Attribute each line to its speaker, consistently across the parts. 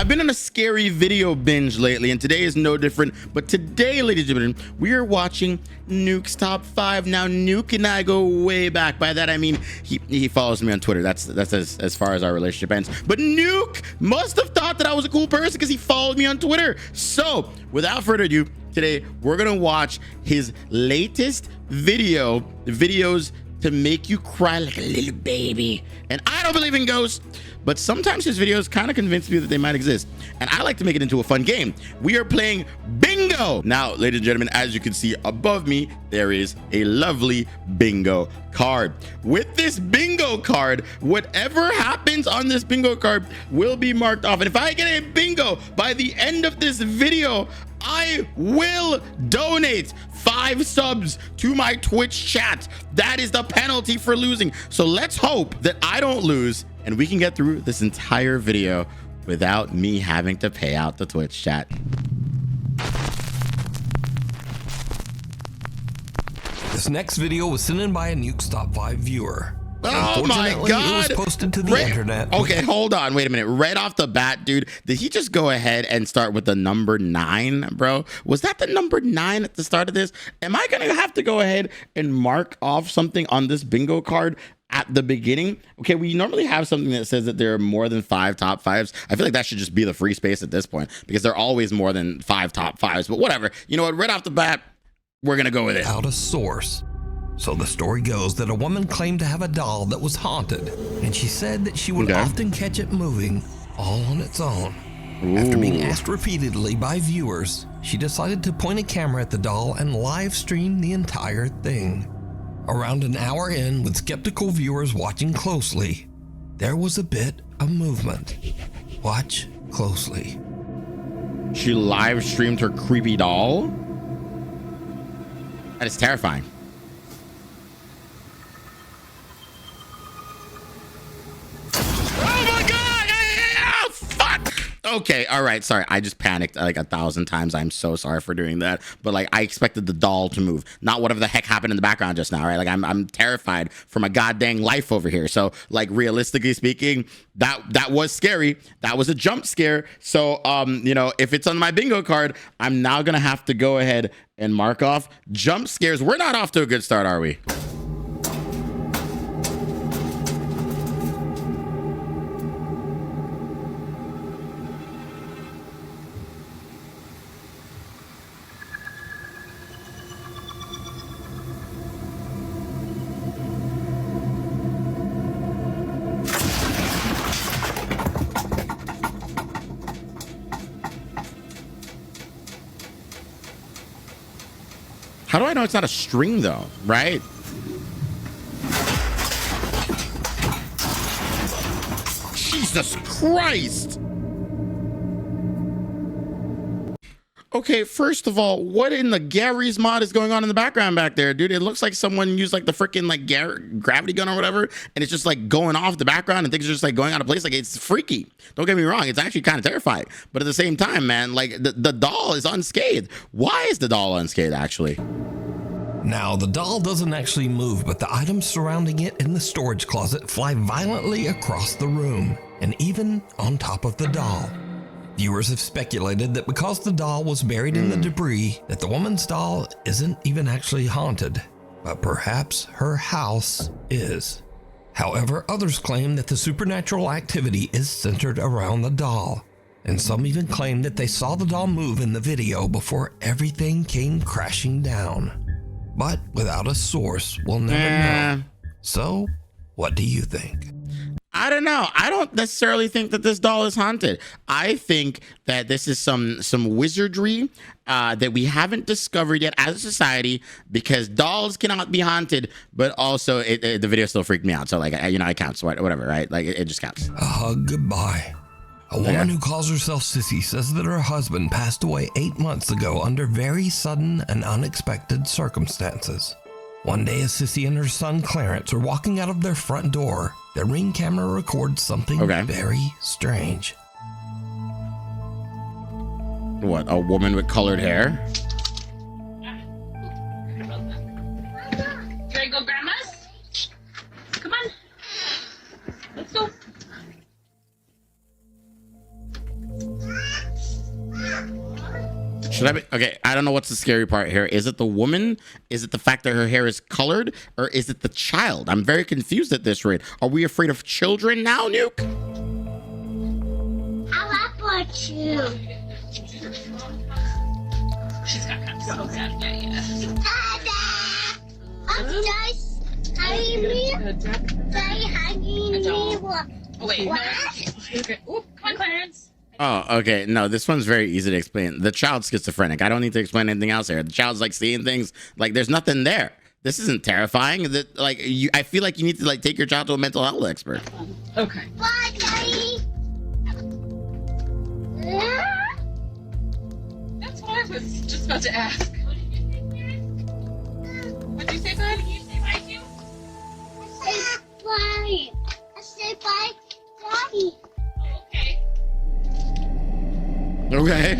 Speaker 1: I've been on a scary video binge lately, and today is no different. But today, ladies and gentlemen, we are watching Nuke's Top 5. Now, Nuke and I go way back. By that, I mean he follows me on Twitter. That's as far as our relationship ends. But Nuke must have thought that I was a cool person because he followed me on Twitter. So, without further ado, today we're gonna watch his latest videos to make you cry like a little baby. And I don't believe in ghosts, but sometimes his videos kind of convince me that they might exist. And I like to make it into a fun game. We are playing bingo. Now, ladies and gentlemen, as you can see above me, there is a lovely bingo card. With this bingo card, whatever happens on this bingo card will be marked off. And if I get a bingo by the end of this video, I will donate 5 subs to my Twitch chat. That is the penalty for losing. So let's hope that I don't lose and we can get through this entire video without me having to pay out the Twitch chat.
Speaker 2: This next video was sent in by a Nuke's Top 5 viewer.
Speaker 1: Oh my God.
Speaker 2: It was posted to the internet.
Speaker 1: Okay, hold on. Wait a minute. Right off the bat, dude, did he just go ahead and start with the number 9, bro? Was that the number 9 at the start of this? Am I going to have to go ahead and mark off something on this bingo card at the beginning? Okay, we normally have something that says that there are more than 5 top 5s. I feel like that should just be the free space at this point because there are always more than 5 top 5s. But whatever. You know what? Right off the bat, we're going to go with it.
Speaker 2: Out of source. So the story goes that a woman claimed to have a doll that was haunted, and she said that she would often catch it moving all on its own. Ooh. After being asked repeatedly by viewers, she decided to point a camera at the doll and live stream the entire thing. Around an hour in, with skeptical viewers watching closely, there was a bit of movement. Watch closely.
Speaker 1: She live streamed her creepy doll? That is terrifying. Okay, all right, sorry, I just panicked like 1,000 times. I'm so sorry for doing that, but like I expected the doll to move, not whatever the heck happened in the background just now, right? Like I'm terrified for my goddamn life over here. So like realistically speaking, that was scary. That was a jump scare. So you know, if it's on my bingo card, I'm now gonna have to go ahead and mark off jump scares. We're not off to a good start, are we? How do I know it's not a string though, right? Jesus Christ. Okay, first of all, what in the Gary's mod is going on in the background back there, dude? It looks like someone used like the freaking like gravity gun or whatever, and it's just like going off the background and things are just like going out of place. Like it's freaky. Don't get me wrong, it's actually kind of terrifying. But at the same time, man, like the doll is unscathed. Why is the doll unscathed actually?
Speaker 2: Now, the doll doesn't actually move, but the items surrounding it in the storage closet fly violently across the room, and even on top of the doll. Viewers have speculated that because the doll was buried in the debris, that the woman's doll isn't even actually haunted, but perhaps her house is. However, others claim that the supernatural activity is centered around the doll, and some even claim that they saw the doll move in the video before everything came crashing down. But without a source, we'll never know. So, what do you think?
Speaker 1: I don't know. I don't necessarily think that this doll is haunted. I think that this is some wizardry that we haven't discovered yet as a society, because dolls cannot be haunted, but also the video still freaked me out. So like, you know, it counts, whatever, right? Like it just counts.
Speaker 2: A hug goodbye. A woman who calls herself Sissy says that her husband passed away 8 months ago under very sudden and unexpected circumstances. One day, as Sissy and her son Clarence are walking out of their front door, their Ring camera records something very strange.
Speaker 1: What, a woman with colored hair?
Speaker 3: Can I go, Grandma's? Come on. Let's go.
Speaker 1: Should I be okay? I don't know what's the scary part here. Is it the woman? Is it the fact that her hair is colored, or is it the child? I'm very confused at this rate. Are we afraid of children now, Nuke?
Speaker 4: I want you.
Speaker 3: She's got kind of so sad. Yeah.
Speaker 4: I'm just hanging me.
Speaker 3: Oh, wait. No. Okay. Ooh, come on, Clarence.
Speaker 1: Oh, okay. No, this one's very easy to explain. The child's schizophrenic. I don't need to explain anything else here. The child's like seeing things like there's nothing there. This isn't terrifying. That like I feel like you need to like take your child to a mental health expert.
Speaker 3: Okay.
Speaker 4: Bye, Daddy.
Speaker 3: That's what I was just about to ask. What did you say, bud? Did you say bye to?
Speaker 4: Bye. I said bye, Daddy.
Speaker 3: Oh, okay.
Speaker 1: Okay.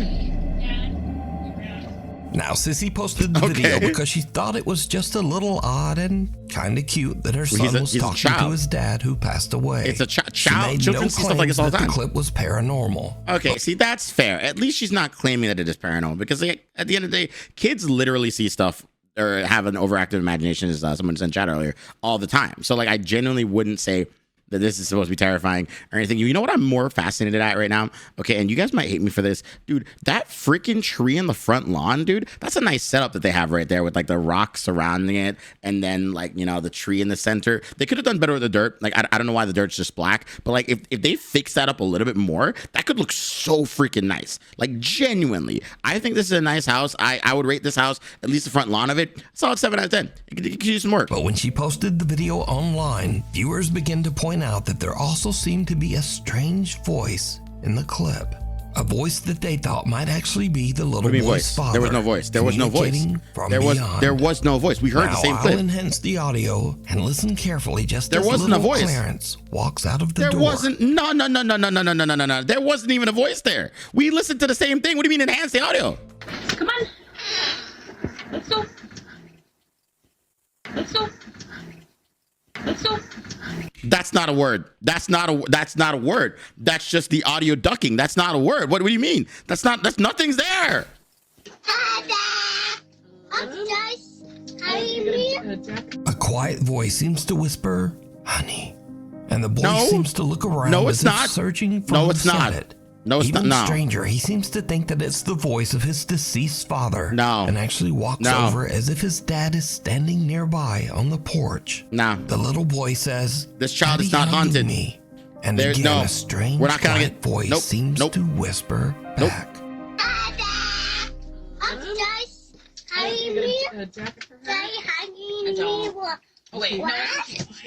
Speaker 2: Now, Sissy posted the video because she thought it was just a little odd and kind of cute that her son was talking to his dad who passed away.
Speaker 1: It's a child. Children
Speaker 2: no
Speaker 1: see stuff like this all the time.
Speaker 2: The clip was paranormal.
Speaker 1: Okay, see, that's fair. At least she's not claiming that it is paranormal because like, at the end of the day, kids literally see stuff or have an overactive imagination, as someone said in chat earlier, all the time. So like, I genuinely wouldn't say that this is supposed to be terrifying or anything. You know what I'm more fascinated at right now? Okay, and you guys might hate me for this. Dude, that freaking tree in the front lawn, dude, that's a nice setup that they have right there with like the rock surrounding it and then like, you know, the tree in the center. They could have done better with the dirt. Like, I don't know why the dirt's just black, but like if they fix that up a little bit more, that could look so freaking nice. Like genuinely, I think this is a nice house. I would rate this house, at least the front lawn of it, solid 7 out of 10. It could use some work.
Speaker 2: But when she posted the video online, viewers began to point out that there also seemed to be a strange voice in the clip. A voice that they thought might actually be the little boy's father.
Speaker 1: There was no voice. There was no voice. There was no voice. We heard the same clip.
Speaker 2: I'll enhance the audio and listen carefully just
Speaker 1: there
Speaker 2: as
Speaker 1: wasn't a voice.
Speaker 2: Clarence walks out of the door.
Speaker 1: There wasn't. No. There wasn't even a voice there. We listened to the same thing. What do you mean enhance the audio?
Speaker 3: Come on. Let's go. Let's go. Let's go.
Speaker 1: That's not a word. That's not a word. That's just the audio ducking. That's not a word. What do you mean? That's nothing's there.
Speaker 2: A quiet voice seems to whisper, "Honey," and the boy seems to look around.
Speaker 1: No, it's not.
Speaker 2: Searching for
Speaker 1: No, it's not. No, it's
Speaker 2: Even
Speaker 1: not. No.
Speaker 2: stranger, he seems to think that it's the voice of his deceased father.
Speaker 1: No.
Speaker 2: And actually walks over as if his dad is standing nearby on the porch.
Speaker 1: No.
Speaker 2: The little boy says,
Speaker 1: "This child is not haunted."
Speaker 2: Me. And
Speaker 1: There's
Speaker 2: again, a strange quiet voice seems to whisper back.
Speaker 3: Oh, wait. No.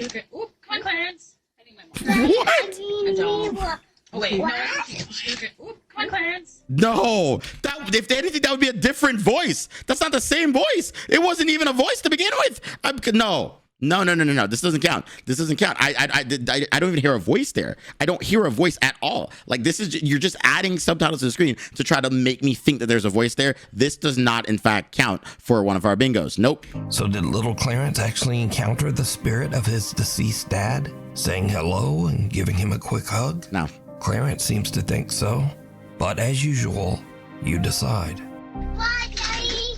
Speaker 3: Okay. Ooh, come on, Clarence. I need my mom.
Speaker 1: What?
Speaker 3: Oh, wait. No. Okay. Ooh, come on, Clarence.
Speaker 1: No. If anything, that would be a different voice. That's not the same voice. It wasn't even a voice to begin with. No. This doesn't count. This doesn't count. I don't even hear a voice there. I don't hear a voice at all. Like this is, you're just adding subtitles to the screen to try to make me think that there's a voice there. This does not in fact count for one of our bingos. Nope.
Speaker 2: So did little Clarence actually encounter the spirit of his deceased dad, saying hello and giving him a quick hug?
Speaker 1: No.
Speaker 2: Clarence seems to think so. But as usual, you decide.
Speaker 4: Bye, Daddy.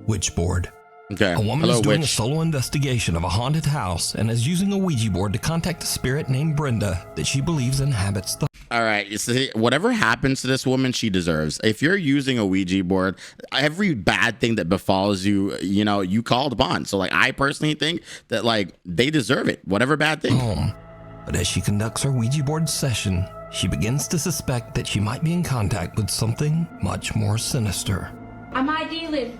Speaker 2: Witchboard.
Speaker 1: Okay.
Speaker 2: A woman is doing a solo investigation of a haunted house and is using a Ouija board to contact a spirit named Brenda that she believes inhabits the...
Speaker 1: All right, so whatever happens to this woman, she deserves. If you're using a Ouija board, every bad thing that befalls you, you know, you called upon. So, like, I personally think that, like, they deserve it, whatever bad thing.
Speaker 2: But as she conducts her Ouija board session, she begins to suspect that she might be in contact with something much more sinister.
Speaker 5: Am I dealing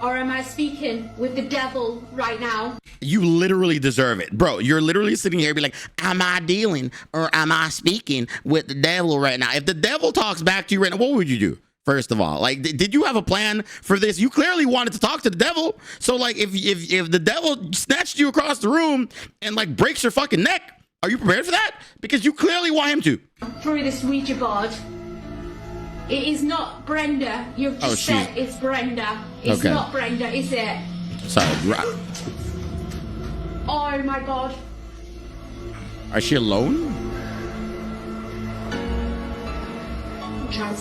Speaker 5: or am I speaking with the devil right now?
Speaker 1: You literally deserve it. Bro, you're literally sitting here and be like, am I dealing or am I speaking with the devil right now? If the devil talks back to you right now, what would you do? First of all, like, did you have a plan for this? You clearly wanted to talk to the devil. So, like, if the devil snatched you across the room and, like, breaks your fucking neck, are you prepared for that? Because you clearly want him to.
Speaker 5: Through this Ouija board. It is not Brenda. You've just said it's Brenda. It's not Brenda, is it?
Speaker 1: Sorry.
Speaker 5: Oh my God.
Speaker 1: Is she alone?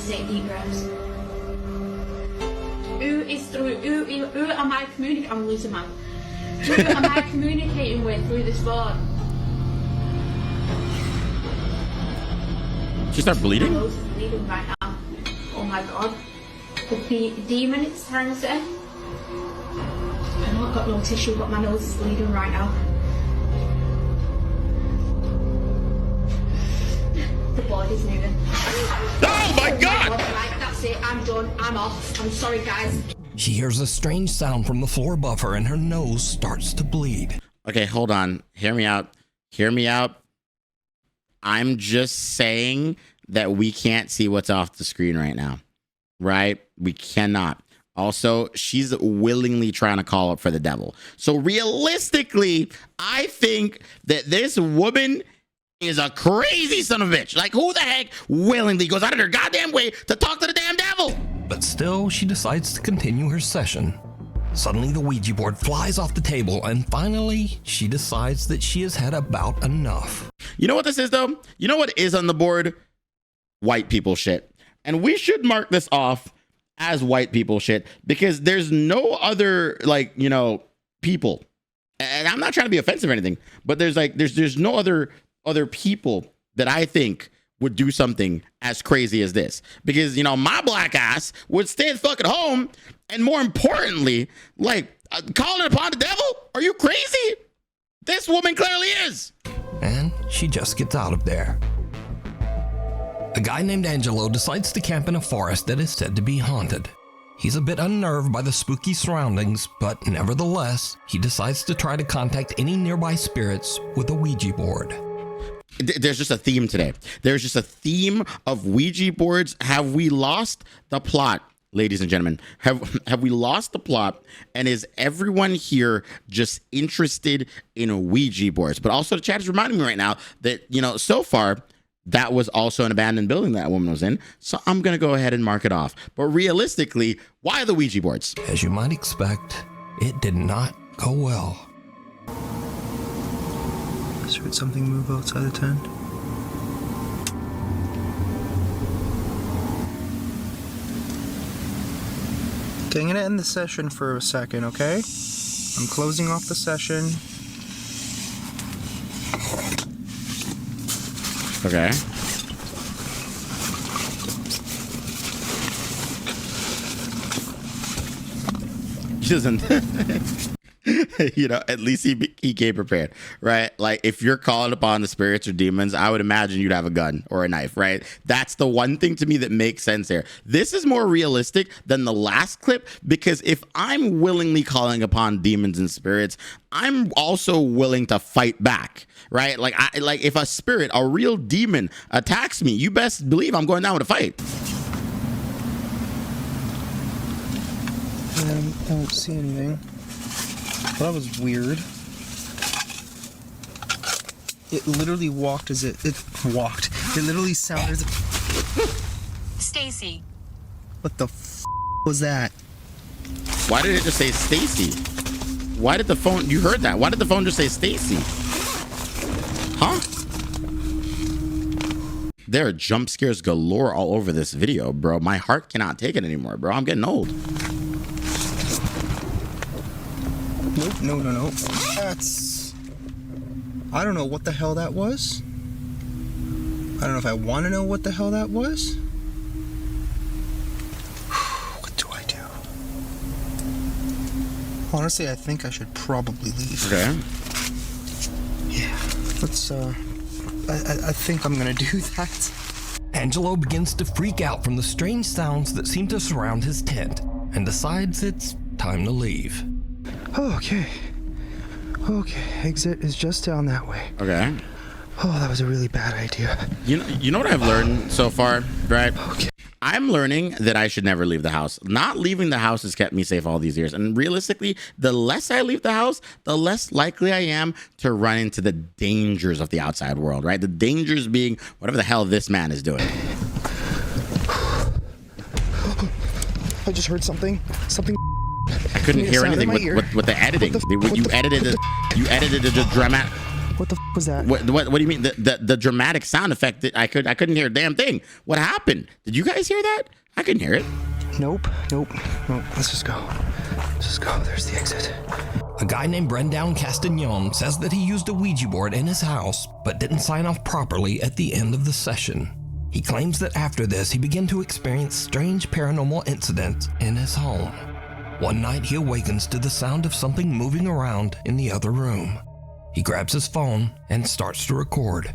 Speaker 5: to take deep breaths. Who am I communicating? I'm losing my. Who am I communicating with through this board?
Speaker 1: She start bleeding?
Speaker 5: My nose is bleeding right now. Oh my god. The demon it's trying to say. I know I've got no tissue, but my nose is bleeding right now. The board is moving.
Speaker 1: Oh my god!
Speaker 5: Right, that's it. I'm done. I'm off. I'm sorry, guys.
Speaker 2: She hears a strange sound from the floor above her and her nose starts to bleed.
Speaker 1: Okay, hold on. Hear me out. Hear me out. I'm just saying that we can't see what's off the screen right now. Right? We cannot. Also, she's willingly trying to call up for the devil. So realistically, I think that this woman is a crazy son of a bitch. Like, who the heck willingly goes out of their goddamn way to talk to the damn devil?
Speaker 2: But still, she decides to continue her session. Suddenly, the Ouija board flies off the table, and finally, she decides that she has had about enough.
Speaker 1: You know what this is, though? You know what is on the board? White people shit. And we should mark this off as white people shit because there's no other, like, you know, people. And I'm not trying to be offensive or anything, but there's no other people that I think would do something as crazy as this. Because, you know, my black ass would stay fucking home, and more importantly, like, calling upon the devil? Are you crazy? This woman clearly is.
Speaker 2: And she just gets out of there. A guy named Angelo decides to camp in a forest that is said to be haunted. He's a bit unnerved by the spooky surroundings, but nevertheless, he decides to try to contact any nearby spirits with a Ouija board.
Speaker 1: There's just a theme today. There's just a theme of Ouija boards. Have we lost the plot, ladies and gentlemen? Have we lost the plot? And is everyone here just interested in Ouija boards? But also the chat is reminding me right now that, you know, so far, that was also an abandoned building that woman was in. So I'm going to go ahead and mark it off. But realistically, why the Ouija boards?
Speaker 2: As you might expect, it did not go well.
Speaker 6: I just heard something move outside the tent. Okay, I'm gonna end the session for a second, okay? I'm closing off the session.
Speaker 1: Okay. She doesn't. You know, at least he came prepared, right? Like, if you're calling upon the spirits or demons, I would imagine you'd have a gun or a knife, right? That's the one thing to me that makes sense here. This is more realistic than the last clip, because if I'm willingly calling upon demons and spirits, I'm also willing to fight back, right? Like, if a spirit, a real demon attacks me, you best believe I'm going down with a fight.
Speaker 6: I don't see anything. Well, that was weird. It literally walked as it walked. It literally sounded as if...
Speaker 7: Stacy.
Speaker 6: What the f was that?
Speaker 1: Why did it just say Stacy? Why did the phone... You heard that. Why did the phone just say Stacy? Huh? There are jump scares galore all over this video, bro. My heart cannot take it anymore, bro. I'm getting old.
Speaker 6: Nope, no. That's... I don't know what the hell that was. I don't know if I want to know what the hell that was. What do I do? Honestly, I think I should probably leave.
Speaker 1: Okay.
Speaker 6: Yeah, let's, I think I'm gonna do that.
Speaker 2: Angelo begins to freak out from the strange sounds that seem to surround his tent and decides it's time to leave.
Speaker 6: Okay, exit is just down that way.
Speaker 1: Okay.
Speaker 6: Oh, that was a really bad idea.
Speaker 1: You know what I've learned so far, right?
Speaker 6: Okay.
Speaker 1: I'm learning that I should never leave the house. Not leaving the house has kept me safe all these years. And realistically, the less I leave the house, the less likely I am to run into the dangers of the outside world, right? The dangers being whatever the hell this man is doing.
Speaker 6: I just heard something.
Speaker 1: I couldn't hear anything with the editing. You edited the dramatic.
Speaker 6: What the was that?
Speaker 1: What do you mean? The dramatic sound effect that I couldn't hear a damn thing. What happened? Did you guys hear that? I couldn't hear it.
Speaker 6: Nope. Let's just go. There's the exit.
Speaker 2: A guy named Brendan Castagnon says that he used a Ouija board in his house, but didn't sign off properly at the end of the session. He claims that after this, he began to experience strange paranormal incidents in his home. One night, he awakens to the sound of something moving around in the other room. He grabs his phone and starts to record.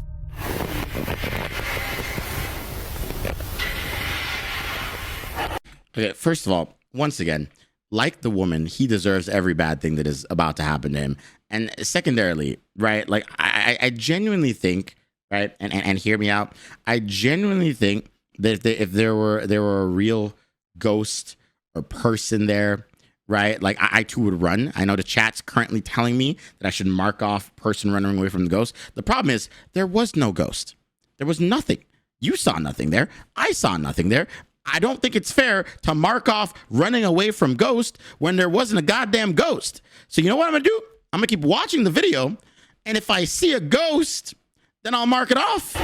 Speaker 1: Okay, first of all, once again, like the woman, he deserves every bad thing that is about to happen to him. And secondarily, right, like I genuinely think, right, and hear me out, I genuinely think that if there were a real ghost or person there, right, like I too would run. I know the chat's currently telling me that I should mark off person running away from the ghost. The problem is there was no ghost. There was nothing. You saw nothing there. I saw nothing there. I don't think it's fair to mark off running away from ghost when there wasn't a goddamn ghost. So you know what I'm gonna do? I'm gonna keep watching the video, and if I see a ghost, then I'll mark it off.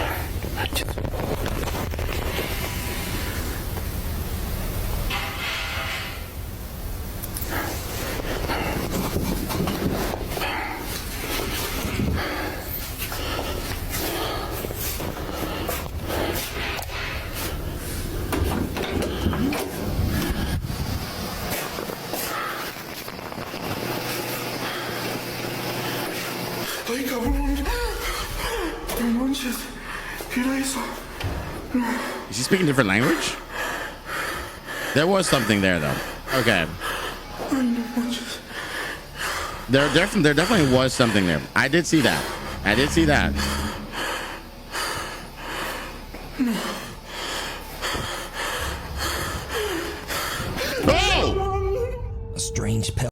Speaker 1: Is he speaking a different language? There was something there, though. Okay. There definitely was something there. I did see that. Oh!
Speaker 2: A strange pill.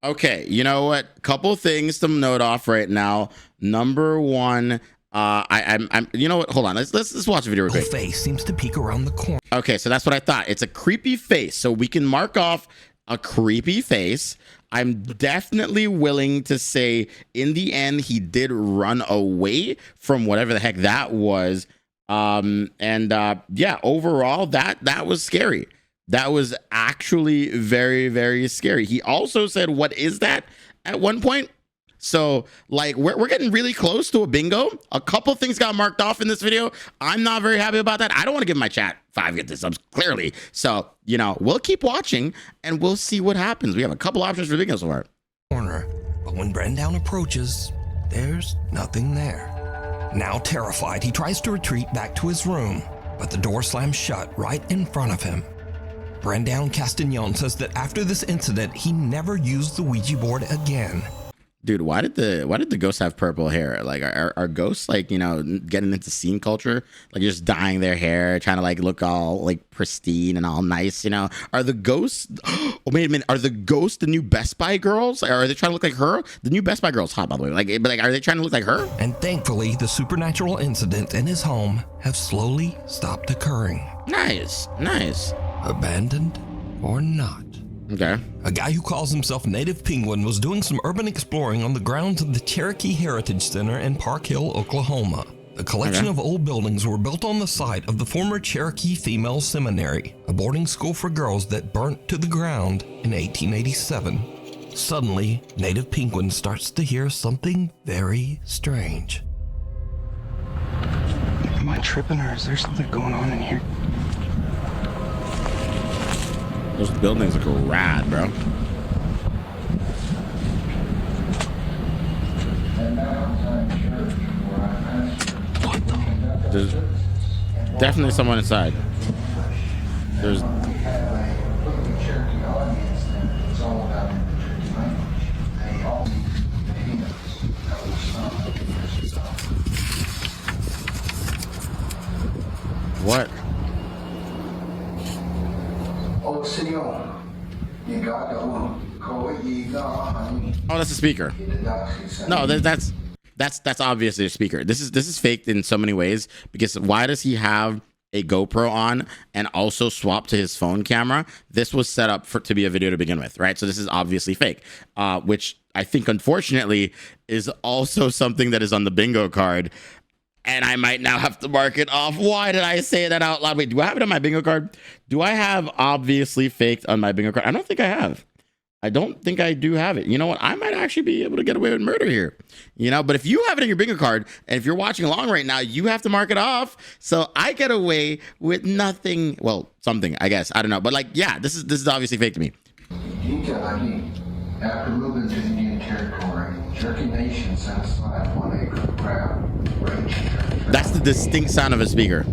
Speaker 1: Okay, you know what? Couple things to note off right now. Number one, I'm you know what? Hold on. Let's watch a video real quick.
Speaker 2: Face seems to peek around the corner.
Speaker 1: Okay, so that's what I thought. It's a creepy face. So we can mark off a creepy face. I'm definitely willing to say in the end he did run away from whatever the heck that was. Yeah, overall that was scary. That was actually very, very scary. He also said, "What is that?" at one point. So like we're getting really close to a bingo. A couple things got marked off in this video. I'm not very happy about that. I don't want to give my chat 5 get subs clearly. So, you know, we'll keep watching and we'll see what happens. We have a couple options for bingo so far.
Speaker 2: Corner, but when Brendan approaches, there's nothing there. Now terrified, he tries to retreat back to his room, but the door slams shut right in front of him. Brendan Castagnon says that after this incident, he never used the Ouija board again.
Speaker 1: Dude, why did the ghosts have purple hair? Like, are ghosts like, you know, getting into scene culture, like just dyeing their hair, trying to like look all like pristine and all nice, you know? Are the ghosts? Oh, wait a minute. Are the ghosts the new Best Buy girls? Are they trying to look like her? The new Best Buy girls, hot by the way. Like, are they trying to look like her?
Speaker 2: And thankfully, the supernatural incidents in his home have slowly stopped occurring.
Speaker 1: Nice.
Speaker 2: Abandoned or not.
Speaker 1: Okay.
Speaker 2: A guy who calls himself Native Penguin was doing some urban exploring on the grounds of the Cherokee Heritage Center in Park Hill, Oklahoma. The collection of old buildings were built on the site of the former Cherokee Female Seminary, a boarding school for girls that burnt to the ground in 1887. Suddenly, Native Penguin starts to hear something very strange.
Speaker 6: Am I tripping or is there something going on in here?
Speaker 1: Those buildings look rad, bro.
Speaker 6: What the?
Speaker 1: There's definitely someone inside. There's... What? Oh, that's a speaker. No, that's obviously a speaker. This is faked in so many ways, because why does he have a GoPro on and also swapped to his phone camera, this was set up to be a video to begin with, right? So this is obviously fake, which I think unfortunately is also something that is on the bingo card. And I might now have to mark it off. Why did I say that out loud? Wait, do I have it on my bingo card? Do I have obviously faked on my bingo card? I don't think I have. I don't think I do have it. You know what? I might actually be able to get away with murder here. You know, but if you have it in your bingo card, and if you're watching along right now, you have to mark it off. So I get away with nothing. Well, something, I guess. I don't know. But like, yeah, this is obviously fake to me.
Speaker 7: After moving to Indian territory, Cherokee Nation set aside 1 acre of ground.
Speaker 1: That's the distinct sound of a speaker.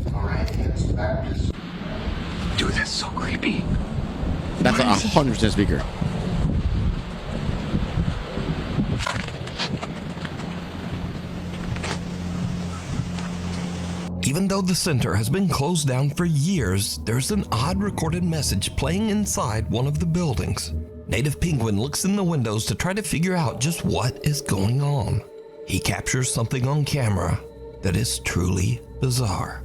Speaker 7: Dude, that's so creepy.
Speaker 1: That's a 100% speaker.
Speaker 2: Even though the center has been closed down for years, there's an odd recorded message playing inside one of the buildings. Native Penguin looks in the windows to try to figure out just what is going on. He captures something on camera that is truly bizarre.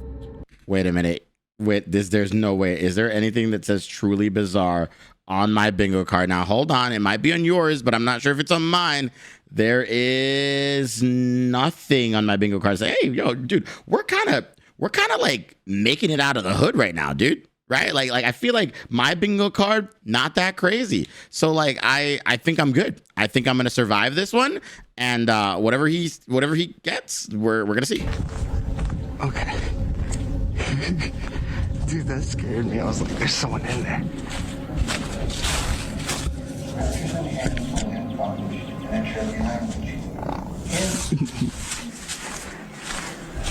Speaker 1: Wait a minute. Wait, there's no way. Is there anything that says truly bizarre on my bingo card? Now, hold on. It might be on yours, but I'm not sure if it's on mine. There is nothing on my bingo card. Say, hey, yo, dude, we're kind of like making it out of the hood right now, dude. Right? Like I feel like my bingo card, not that crazy. So like I think I'm good. I think I'm gonna survive this one, and whatever he gets, we're gonna see.
Speaker 6: Okay. Dude, that scared me. I was like, there's someone in there.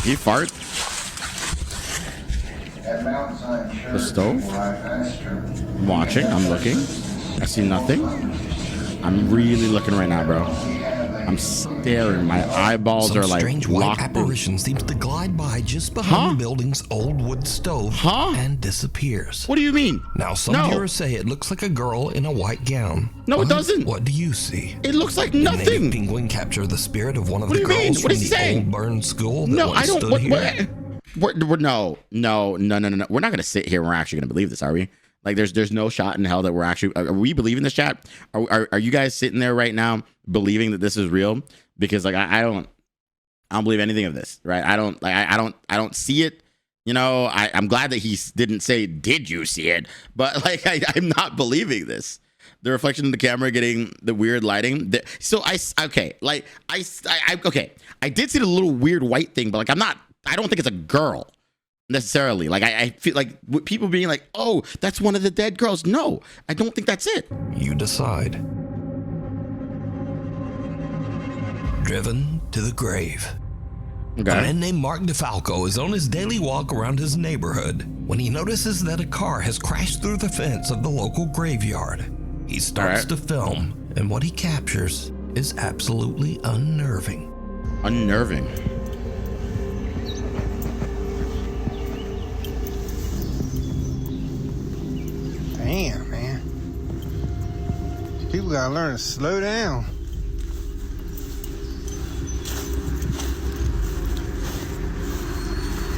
Speaker 1: You fart? The stove? I'm watching. I'm looking. I see nothing. I'm really looking right now, bro. I'm staring. My eyeballs are like
Speaker 2: strange white apparition seems to glide by just behind the building's old wood stove and disappears.
Speaker 1: What do you mean?
Speaker 2: Now, some viewers say it looks like a girl in a white gown.
Speaker 1: No, it doesn't.
Speaker 2: What do you see?
Speaker 1: It looks like nothing.
Speaker 2: Did Penguin capture the spirit of one of the
Speaker 1: girls
Speaker 2: girls
Speaker 1: from
Speaker 2: the old burned school that
Speaker 1: no,
Speaker 2: once
Speaker 1: I don't.
Speaker 2: stood here?
Speaker 1: No. We're not going to sit here and we're actually going to believe this, are we? Like, there's no shot in hell that we're actually. Are we believing this, chat? Are you guys sitting there right now believing that this is real? Because like I don't believe anything of this, right? I don't see it. You know, I'm glad that he didn't say, "Did you see it?" But like I'm not believing this. The reflection in the camera getting the weird lighting. So I did see the little weird white thing, but like I don't think it's a girl necessarily. Like I feel like people being like, oh, that's one of the dead girls. No, I don't think that's it.
Speaker 2: You decide. Driven to the grave.
Speaker 1: Okay.
Speaker 2: A man named Mark DeFalco is on his daily walk around his neighborhood when he notices that a car has crashed through the fence of the local graveyard. He starts to film, and what he captures is absolutely unnerving.
Speaker 1: Unnerving.
Speaker 8: Damn, man. People gotta learn to slow down.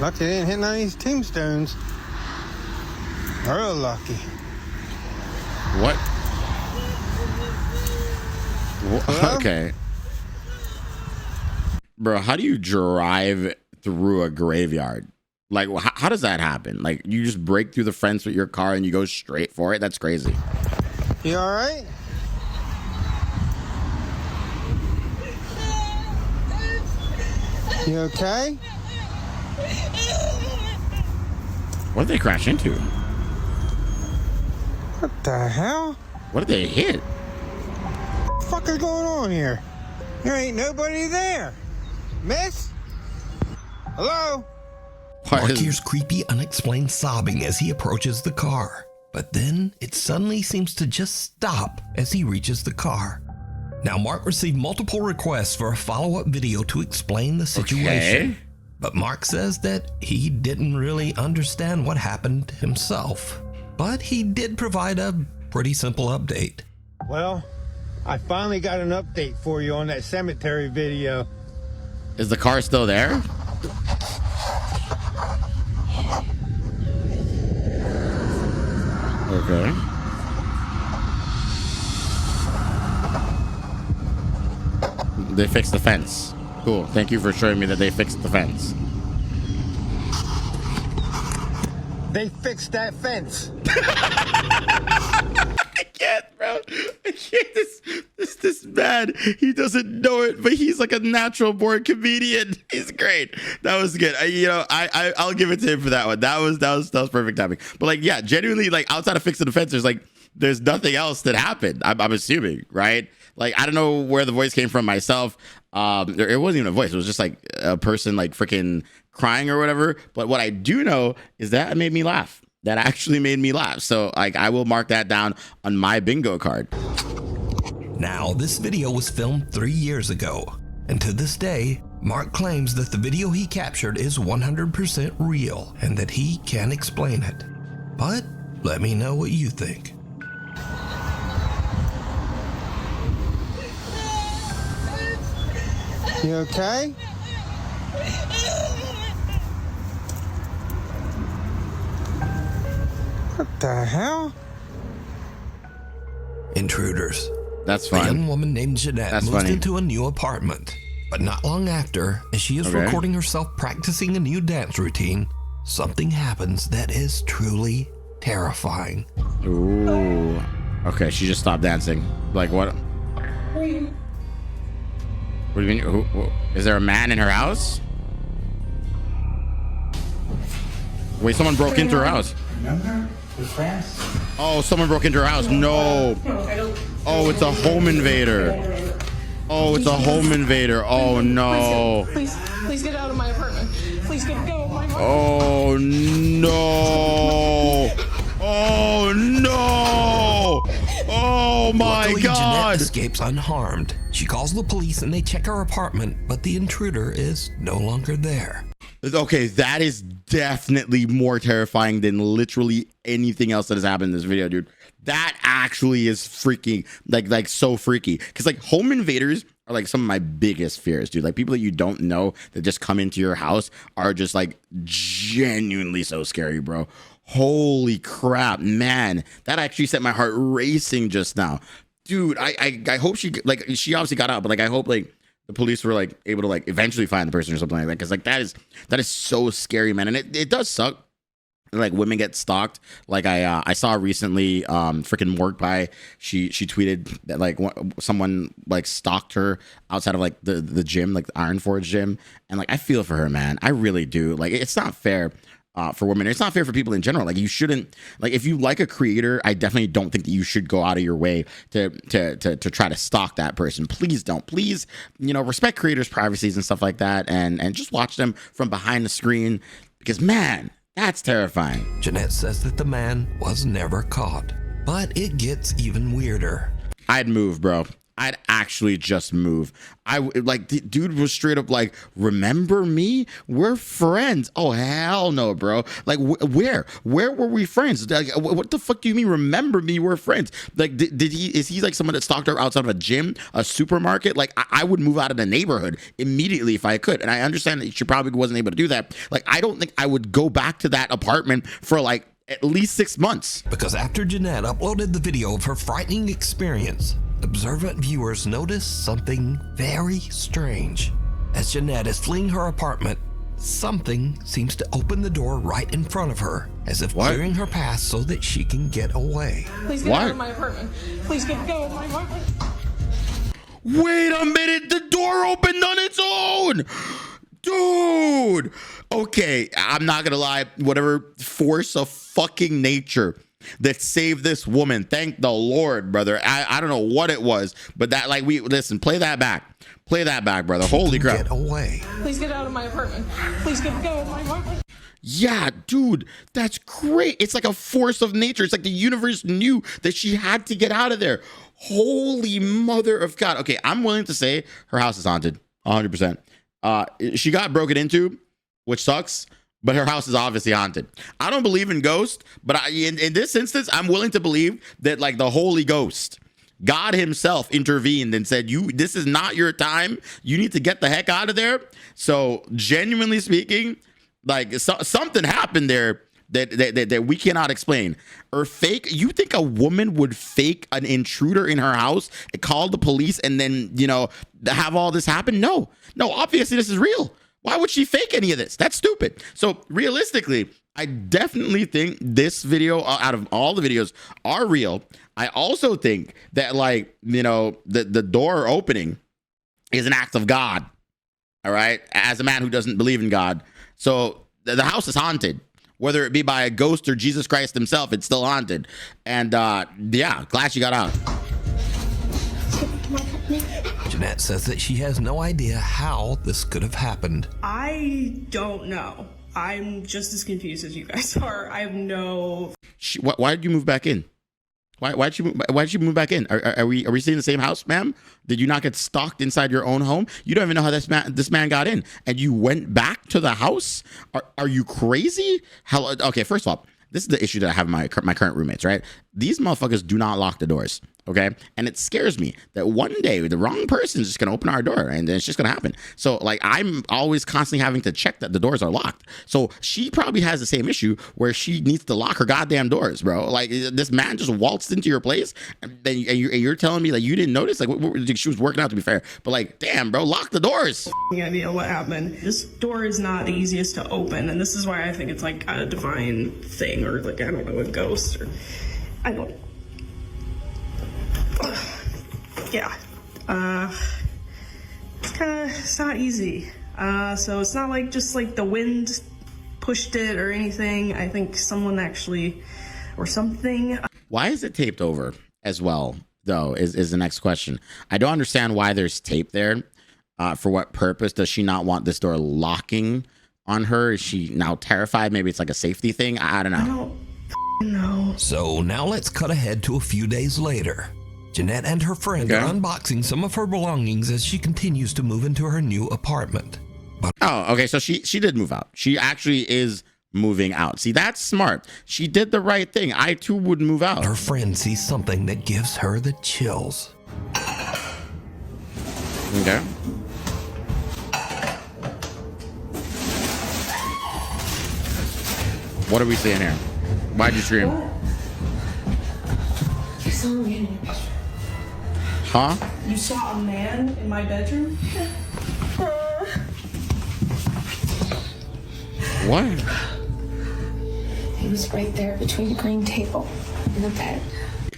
Speaker 8: Lucky they didn't hit none of these tombstones. Real lucky.
Speaker 1: What?
Speaker 8: Hello?
Speaker 1: Okay. Bro, how do you drive through a graveyard? Like, how does that happen? Like, you just break through the fence with your car and you go straight for it? That's crazy.
Speaker 8: You all right? You okay?
Speaker 1: What did they crash into?
Speaker 8: What the hell?
Speaker 1: What did they hit?
Speaker 8: What the fuck is going on here? There ain't nobody there. Miss? Hello?
Speaker 2: Mark hears creepy, unexplained sobbing as he approaches the car. But then it suddenly seems to just stop as he reaches the car. Now, Mark received multiple requests for a follow-up video to explain the situation.
Speaker 1: Okay.
Speaker 2: But Mark says that he didn't really understand what happened himself. But he did provide a pretty simple update.
Speaker 8: Well, I finally got an update for you on that cemetery video.
Speaker 1: Is the car still there? Okay. They fixed the fence. Cool. Thank you for showing me that they fixed the fence.
Speaker 8: They fixed that fence.
Speaker 1: I can't, bro. I can't. This man, he doesn't know it, but he's like a natural born comedian. He's great. That was good. I'll give it to him for that one. That was perfect timing. But like, yeah, genuinely, like outside of fixing the fence, there's nothing else that happened. I'm assuming, right? Like, I don't know where the voice came from myself. It wasn't even a voice. It was just like a person like freaking crying or whatever. But what I do know is that it made me laugh. That actually made me laugh. So like, I will mark that down on my bingo card.
Speaker 2: Now, this video was filmed 3 years ago, and to this day, Mark claims that the video he captured is 100% real and that he can explain it. But let me know what you think.
Speaker 8: You okay? What the hell?
Speaker 2: Intruders.
Speaker 1: That's
Speaker 2: A
Speaker 1: fine.
Speaker 2: young woman named Janette
Speaker 1: That's
Speaker 2: moved
Speaker 1: funny.
Speaker 2: into a new apartment. But not long after, as she is
Speaker 1: Okay.
Speaker 2: recording herself practicing a new dance routine, something happens that is truly terrifying.
Speaker 1: Ooh. Okay, she just stopped dancing. Like what? What do you mean? Is there a man in her house? Wait, someone broke into her house.
Speaker 7: Remember? With friends?
Speaker 1: Oh, someone broke into her house. No. Oh, it's a home invader. Oh, it's a home invader. Oh, no.
Speaker 3: Please get out of my apartment. Please get out of my apartment.
Speaker 1: Oh, no. Oh, no. Oh, my
Speaker 2: Luckily, Janette
Speaker 1: God.
Speaker 2: escapes unharmed. She calls the police and they check her apartment, but the intruder is no longer there.
Speaker 1: Okay, that is definitely more terrifying than literally anything else that has happened in this video, dude. That actually is freaking, like so freaky. Because like home invaders are like some of my biggest fears, dude. Like people that you don't know that just come into your house are just like genuinely so scary, bro. Holy crap, man. That actually set my heart racing just now. Dude, I hope she obviously got out, but like I hope like the police were like able to like eventually find the person or something like that. Cause like that is so scary, man. And it does suck. Like women get stalked. Like I saw recently, freaking Morgue Pie. She tweeted that like someone like stalked her outside of like the gym, like the Iron Forge gym. And like I feel for her, man. I really do. Like it's not fair. For women, it's not fair for people in general. Like you shouldn't, like if you like a creator, I definitely don't think that you should go out of your way to try to stalk that person. Please don't. Please, respect creators' privacies and stuff like that, and just watch them from behind the screen because man, that's terrifying.
Speaker 2: Janette says that the man was never caught, but it gets even weirder.
Speaker 1: I'd move, bro. I'd actually just move. The dude was straight up like, remember me? We're friends. Oh, hell no, bro. Like, where were we friends? Like, what the fuck do you mean, remember me? We're friends. Like, is he like someone that stalked her outside of a gym, a supermarket? Like, I would move out of the neighborhood immediately if I could. And I understand that she probably wasn't able to do that. Like, I don't think I would go back to that apartment for like at least 6 months.
Speaker 2: Because after Janette uploaded the video of her frightening experience, observant viewers notice something very strange. As Janette is fleeing her apartment, something seems to open the door right in front of her, as if clearing her path so that she can get away.
Speaker 3: Please get out of my apartment. Please get out of my apartment.
Speaker 1: Wait a minute, the door opened on its own. Dude. Okay, I'm not gonna lie, whatever force of fucking nature that saved this woman, thank the Lord, brother. I don't know what it was, but that like listen, play that back, brother. Holy crap.
Speaker 2: Get away.
Speaker 3: Please get out of my apartment. Please get out of my apartment.
Speaker 1: Yeah, dude, that's great. It's like a force of nature. It's like the universe knew that she had to get out of there. Holy mother of God. Okay, I'm willing to say her house is haunted 100%. She got broken into, which sucks, but her house is obviously haunted. I don't believe in ghosts, but in this instance, I'm willing to believe that like the Holy Ghost, God himself intervened and said, this is not your time. You need to get the heck out of there. So genuinely speaking, like something happened there that we cannot explain, or fake. You think a woman would fake an intruder in her house, call the police, and then, you know, have all this happen? No, obviously this is real. Why would she fake any of this? That's stupid. So realistically, I definitely think this video, out of all the videos, are real. I also think that, like, you know, the door opening is an act of God. All right. As a man who doesn't believe in God. So the house is haunted, whether it be by a ghost or Jesus Christ himself, it's still haunted. And yeah, glad she got out.
Speaker 2: Janette says that she has no idea how this could have happened.
Speaker 9: I don't know. I'm just as confused as you guys are. I have no...
Speaker 1: Why did you move back in? Why'd you move back in? Are we seeing the same house, ma'am? Did you not get stalked inside your own home? You don't even know how this man got in, and you went back to the house? Are you crazy? Okay, first of all, this is the issue that I have with my current roommates, right? These motherfuckers do not lock the doors. Okay. And it scares me that one day the wrong person is just going to open our door and then it's just going to happen. So, like, I'm always constantly having to check that the doors are locked. So she probably has the same issue where she needs to lock her goddamn doors, bro. Like, this man just waltzed into your place and you're telling me, like, you didn't notice? Like, she was working out, to be fair. But, like, damn, bro, lock the doors.
Speaker 9: Idea what happened. This door is not the easiest to open. And this is why I think it's like a divine thing, or like, I don't know, a ghost, or I don't. Yeah, it's not easy. So it's not like just like the wind pushed it or anything. I think someone actually, or something.
Speaker 1: Why is it taped over as well, though, is the next question. I don't understand why there's tape there. For what purpose? Does she not want this door locking on her? Is she now terrified? Maybe it's like a safety thing. I don't know.
Speaker 9: I don't know.
Speaker 2: So now let's cut ahead to a few days later. Janette and her friend are unboxing some of her belongings as she continues to move into her new apartment. But
Speaker 1: okay, so she did move out. She actually is moving out. See, that's smart. She did the right thing. I too would move out.
Speaker 2: Her friend sees something that gives her the chills.
Speaker 1: Okay. What are we seeing here? Why'd you scream?
Speaker 9: You saw me.
Speaker 1: Huh?
Speaker 9: You saw a man in my bedroom?
Speaker 1: What?
Speaker 10: He was right there between the green table and the bed.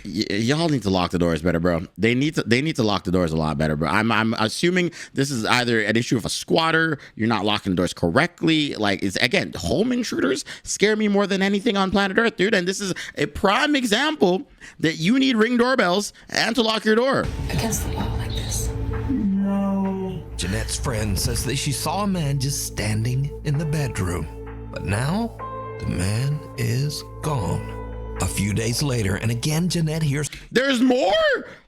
Speaker 1: Y'all need to lock the doors better, bro. They need to lock the doors a lot better, bro. I'm assuming this is either an issue of a squatter. You're not locking the doors correctly. Like, it's, again, home intruders scare me more than anything on planet Earth, dude. And this is a prime example that you need Ring doorbells and to lock your door.
Speaker 10: Against the wall like this.
Speaker 9: No.
Speaker 2: Janette's friend says that she saw a man just standing in the bedroom. But now, the man is gone. A few days later, and again, Janette hears...
Speaker 1: There's more?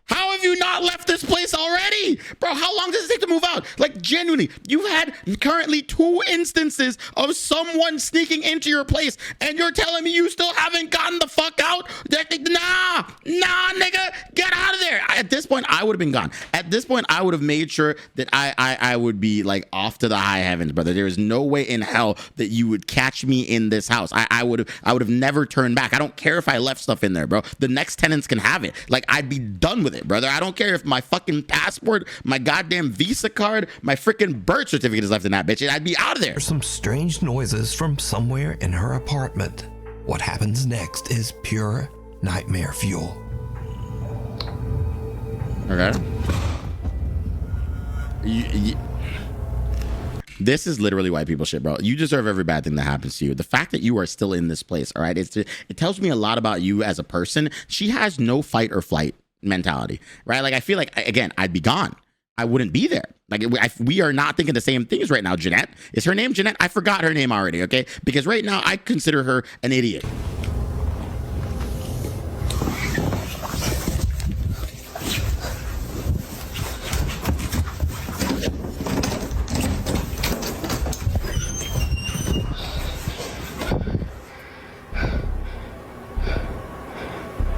Speaker 1: How have you not left this place already? Bro, how long does it take to move out? Like, genuinely, you've had currently 2 instances of someone sneaking into your place, and you're telling me you still haven't gotten the fuck out? Nah, nigga, get out of there. At this point, I would have been gone. At this point, I would have made sure that I would be, like, off to the high heavens, brother. There is no way in hell that you would catch me in this house. I would have never turned back. I don't care if I left stuff in there, bro. The next tenants can have it. Like, I'd be done with it, brother. I don't care if my fucking passport, my goddamn Visa card, my freaking birth certificate is left in that bitch. I'd be out of there.
Speaker 2: There's some strange noises from somewhere in her apartment. What happens next is pure nightmare fuel.
Speaker 1: Okay. This is literally white people shit, bro. You deserve every bad thing that happens to you. The fact that you are still in this place, all right, it tells me a lot about you as a person. She has no fight or flight mentality, right? Like, I feel like, again, I'd be gone. I wouldn't be there. Like, we are not thinking the same things right now. Janette, is her name Janette? I forgot her name already, okay? Because right now I consider her an idiot.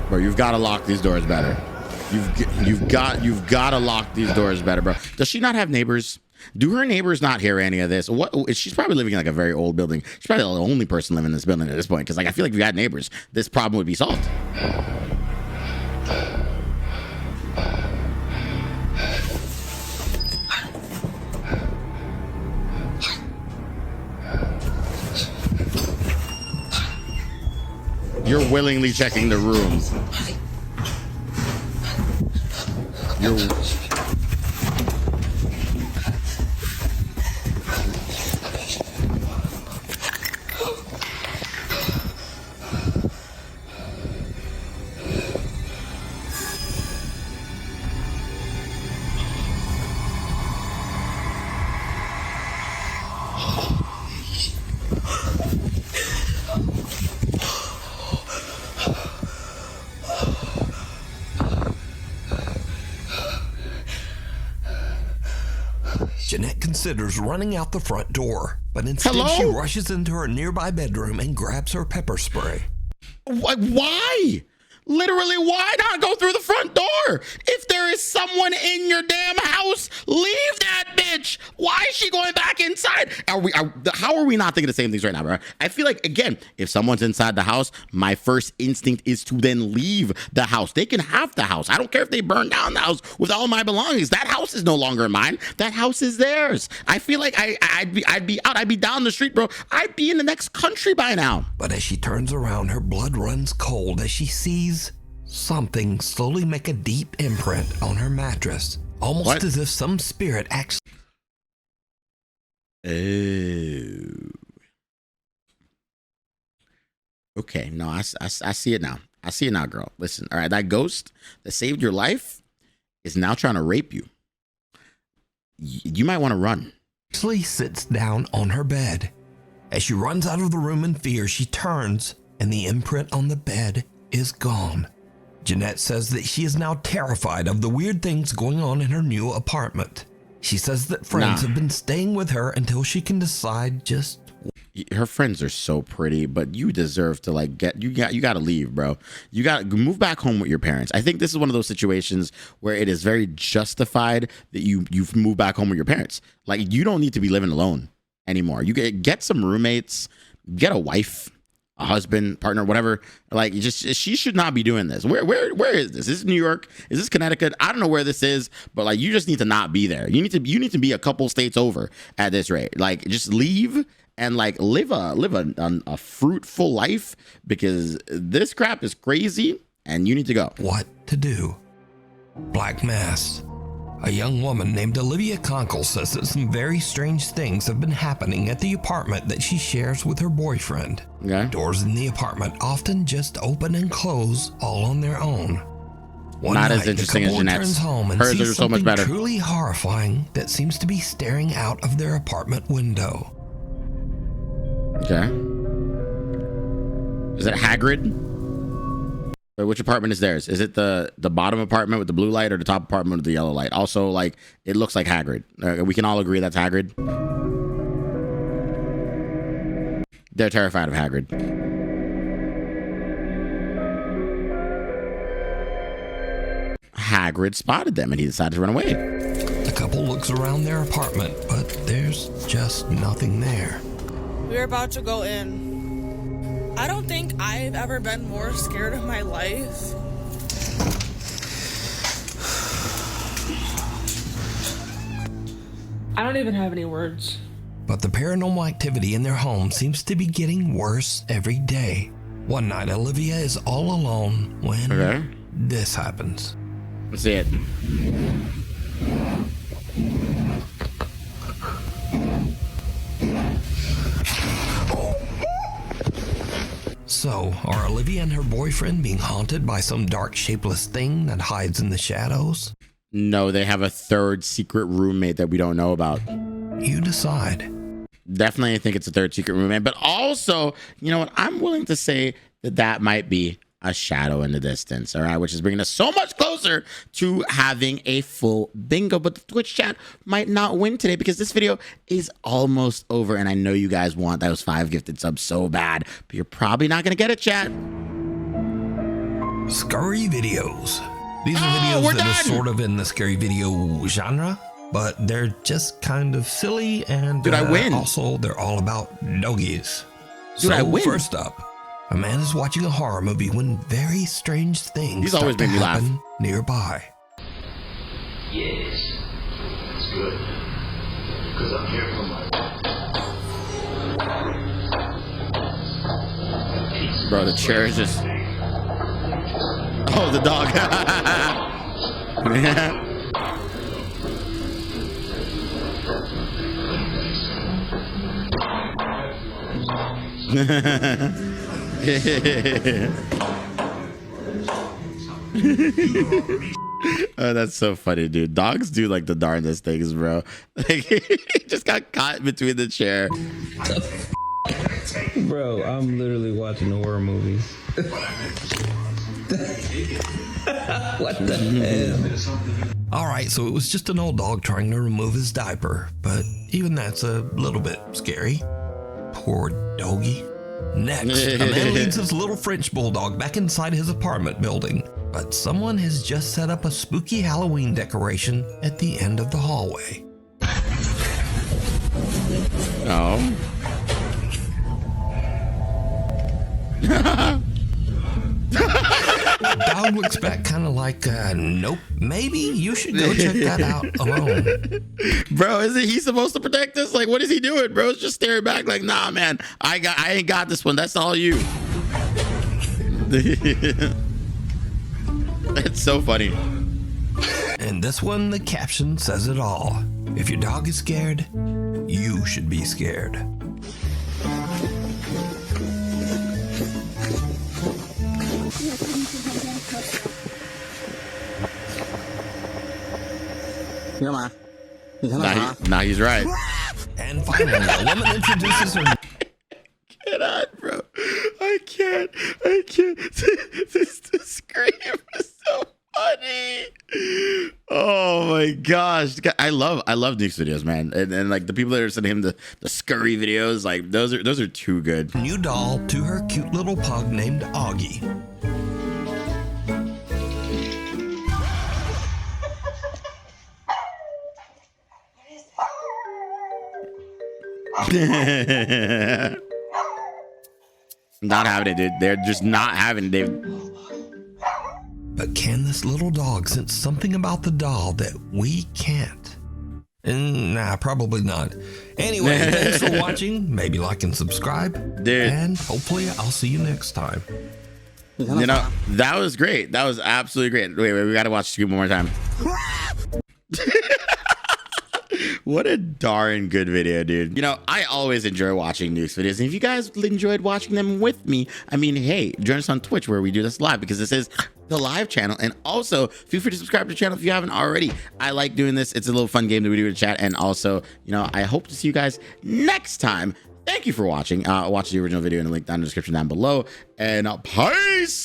Speaker 1: Bro, you've got to lock these doors better. You've got to lock these doors better, bro. Does she not have neighbors? Do her neighbors not hear any of this? What? She's probably living in like a very old building. She's probably the only person living in this building at this point. Because like I feel like if you had neighbors, this problem would be solved. You're willingly checking the room.
Speaker 2: Janette considers running out the front door, but instead she rushes into her nearby bedroom and grabs her pepper spray.
Speaker 1: Why? Literally, why not go through the front door? If there is someone in your damn house, leave that bitch. Why is she going back inside? How are we not thinking the same things right now, bro? I feel like, again, if someone's inside the house, my first instinct is to then leave the house. They can have the house. I don't care if they burn down the house with all my belongings. That house is no longer mine. That house is theirs. I feel like I'd be out. I'd be down the street, bro. I'd be in the next country by now.
Speaker 2: But as she turns around, her blood runs cold as she sees something slowly make a deep imprint on her mattress, almost as if some spirit actually.
Speaker 1: Oh. Okay, no, I see it now. I see it now, girl. Listen, all right, that ghost that saved your life is now trying to rape you. You might want to run.
Speaker 2: Ashley sits down on her bed. As she runs out of the room in fear, she turns, and the imprint on the bed is gone. Janette says that she is now terrified of the weird things going on in her new apartment. She says that friends have been staying with her until she can decide just.
Speaker 1: Her friends are so pretty, but you deserve to like you got to leave, bro. You got to move back home with your parents. I think this is one of those situations where it is very justified that you've moved back home with your parents. Like you don't need to be living alone anymore. You get some roommates, get a wife, a husband, partner, whatever. Like she should not be doing this. Where is this? Is this New York? Is this Connecticut? I don't know where this is, but like you just need to not be there. You need to be a couple states over at this rate. Like just leave and like live a fruitful life, because this crap is crazy and you need to go.
Speaker 2: What to do? Black Mass. A young woman named Olivia says that some very strange things have been happening at the apartment that she shares with her boyfriend.
Speaker 1: Okay.
Speaker 2: Doors in the apartment often just open and close all on their own. One
Speaker 1: Not
Speaker 2: night,
Speaker 1: as interesting
Speaker 2: the
Speaker 1: as
Speaker 2: couple
Speaker 1: Janette's.
Speaker 2: turns home and
Speaker 1: Hers
Speaker 2: sees
Speaker 1: are so much
Speaker 2: something
Speaker 1: better.
Speaker 2: truly horrifying that seems to be staring out of their apartment window.
Speaker 1: Okay. Is it Hagrid? Wait, which apartment is theirs? Is it the bottom apartment with the blue light or the top apartment with the yellow light? Also, like, it looks like Hagrid. We can all agree that's Hagrid. They're terrified of Hagrid. Hagrid spotted them and he decided to run away.
Speaker 2: The couple looks around their apartment, but there's just nothing there.
Speaker 11: We're about to go in. I don't think I've ever been more scared of my life. I don't even have any words.
Speaker 2: But the paranormal activity in their home seems to be getting worse every day. One night, Olivia is all alone when this happens.
Speaker 1: Let's see it.
Speaker 2: So, are Olivia and her boyfriend being haunted by some dark, shapeless thing that hides in the shadows?
Speaker 1: No, they have a third secret roommate that we don't know about.
Speaker 2: You decide.
Speaker 1: Definitely, I think it's a third secret roommate, but also, you know what? I'm willing to say that might be a shadow in the distance, all right, which is bringing us so much closer to having a full bingo. But the Twitch chat might not win today because this video is almost over, and I know you guys want those 5 gifted subs so bad, but you're probably not gonna get it, chat.
Speaker 2: Scary videos. These are videos that are sort of in the scary video genre, but they're just kind of silly and
Speaker 1: Dude, I win.
Speaker 2: Also, they're all about doggies.
Speaker 1: Dude, I win.
Speaker 2: First up, a man is watching a horror movie when very strange things
Speaker 1: He's always
Speaker 2: start
Speaker 1: made
Speaker 2: to
Speaker 1: me laugh.
Speaker 2: happen nearby.
Speaker 12: Yes, it's good. Because I'm here for my...
Speaker 1: Bro, the chair is just... Oh, the dog. Oh, that's so funny, dude. Dogs do like the darndest things, bro. Like, he just got caught between the chair.
Speaker 13: Bro, I'm literally watching a horror movie. What the hell?
Speaker 2: All right, so it was just an old dog trying to remove his diaper, but even that's a little bit scary. Poor doggy. Next, a man leads his little French bulldog back inside his apartment building, but someone has just set up a spooky Halloween decoration at the end of the hallway.
Speaker 1: Oh.
Speaker 2: Dog looks back kind of like, nope, maybe you should go check that out alone.
Speaker 1: Bro, isn't he supposed to protect us? Like, what is he doing? Bro, it's just staring back like, nah, man, I ain't got this one. That's all you. It's so funny.
Speaker 2: And this one, the caption says it all. If your dog is scared, you should be scared.
Speaker 1: Nah, he's right.
Speaker 2: And finally, a woman introduces her.
Speaker 1: Get on, bro. I can't. This scream is so funny. Oh my gosh. I love Nick's videos, man. And like the people that are sending him the scurry videos, like those are too good.
Speaker 2: New doll to her cute little pug named Augie.
Speaker 1: Not having it, dude. They're just not having it.
Speaker 2: But can this little dog sense something about the doll that we can't? Nah, probably not. Anyway, thanks for watching. Maybe like and subscribe.
Speaker 1: Dude.
Speaker 2: And hopefully I'll see you next time.
Speaker 1: You know, that was great. That was absolutely great. Wait, we got to watch Scoop one more time. What a darn good video, dude. You know, I always enjoy watching Nuke's videos. And if you guys enjoyed watching them with me, I mean, hey, join us on Twitch where we do this live because this is the live channel. And also, feel free to subscribe to the channel if you haven't already. I like doing this. It's a little fun game that we do in chat. And also, you know, I hope to see you guys next time. Thank you for watching. Watch the original video in the link down in the description down below. And peace!